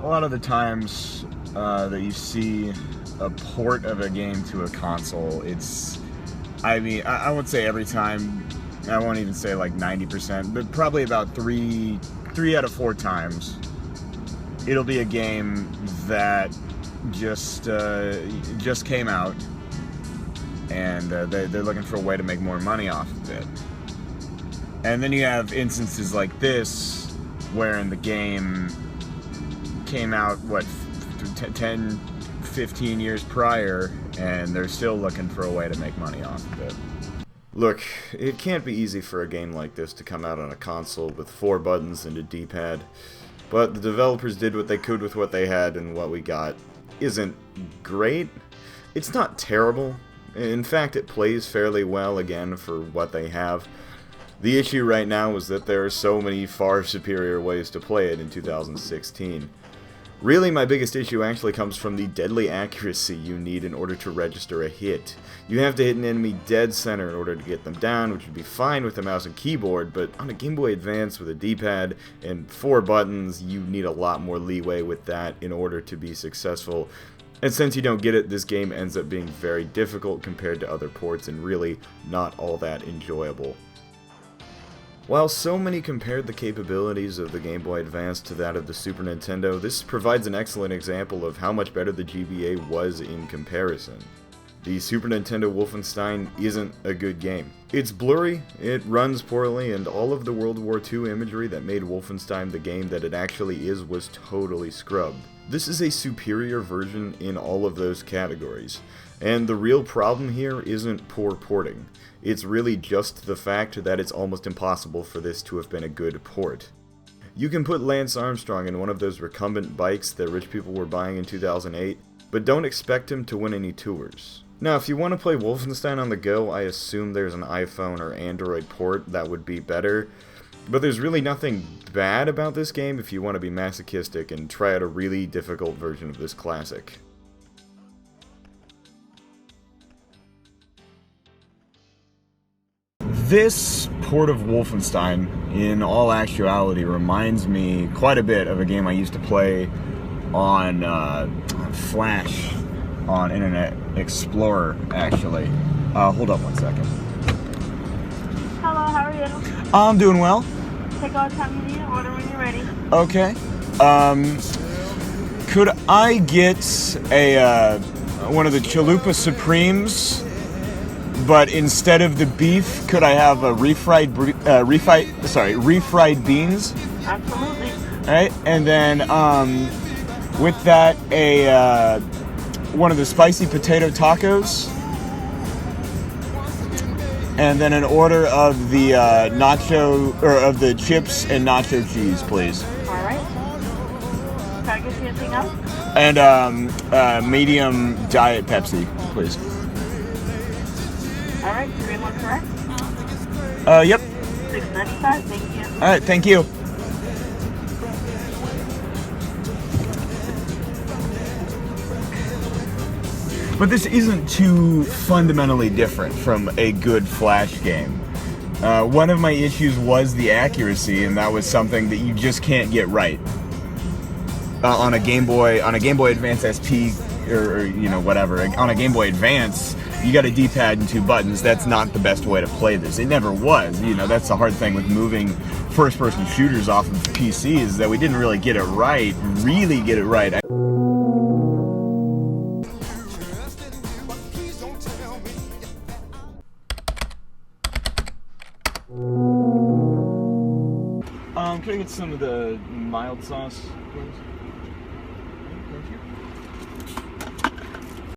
a lot of the times that you see a port of a game to a console, I mean, I would say every time, I won't even say like 90%, but probably about three out of 4 times, it'll be a game that just came out, and they're looking for a way to make more money off of it. And then you have instances like this, wherein the game came out, 10, 15 years prior, and they're still looking for a way to make money off of it. Look, it can't be easy for a game like this to come out on a console with 4 buttons and a D-pad, but the developers did what they could with what they had, and what we got isn't great. It's not terrible. In fact, it plays fairly well, again, for what they have. The issue right now is that there are so many far superior ways to play it in 2016. Really, my biggest issue actually comes from the deadly accuracy you need in order to register a hit. You have to hit an enemy dead center in order to get them down, which would be fine with a mouse and keyboard, but on a Game Boy Advance with a D-pad and 4 buttons, you need a lot more leeway with that in order to be successful. And since you don't get it, this game ends up being very difficult compared to other ports and really not all that enjoyable. While so many compared the capabilities of the Game Boy Advance to that of the Super Nintendo, this provides an excellent example of how much better the GBA was in comparison. The Super Nintendo Wolfenstein isn't a good game. It's blurry, it runs poorly, and all of the World War II imagery that made Wolfenstein the game that it actually is was totally scrubbed. This is a superior version in all of those categories, and the real problem here isn't poor porting. It's really just the fact that it's almost impossible for this to have been a good port. You can put Lance Armstrong in one of those recumbent bikes that rich people were buying in 2008, but don't expect him to win any tours. Now, if you want to play Wolfenstein on the go, I assume there's an iPhone or Android port that would be better, but there's really nothing bad about this game if you want to be masochistic and try out a really difficult version of this classic. This port of Wolfenstein, in all actuality, reminds me quite a bit of a game I used to play on Flash on Internet Explorer, actually. Hold up one second. Hello, how are you? I'm doing well. Take all the time you need and order when you're ready. Okay. Could I get a one of the Chalupa Supremes? But instead of the beef, could I have a refried beans? Absolutely. All right, and then with that, one of the spicy potato tacos, and then an order of the of the chips and nacho cheese, please. All right. Can I get you anything else? And medium diet Pepsi, please. All right, 3 and 1, correct? Yep. $6.95. Thank you. All right, thank you. But this isn't too fundamentally different from a good Flash game. One of my issues was the accuracy, and that was something that you just can't get right on a Game Boy Advance SP or you know whatever. On a Game Boy Advance, you got a D-pad and 2 buttons. That's not the best way to play this. It never was. You know, that's the hard thing with moving first-person shooters off of PC is that we didn't really get it right. Can I get some of the mild sauce, please? Thank you.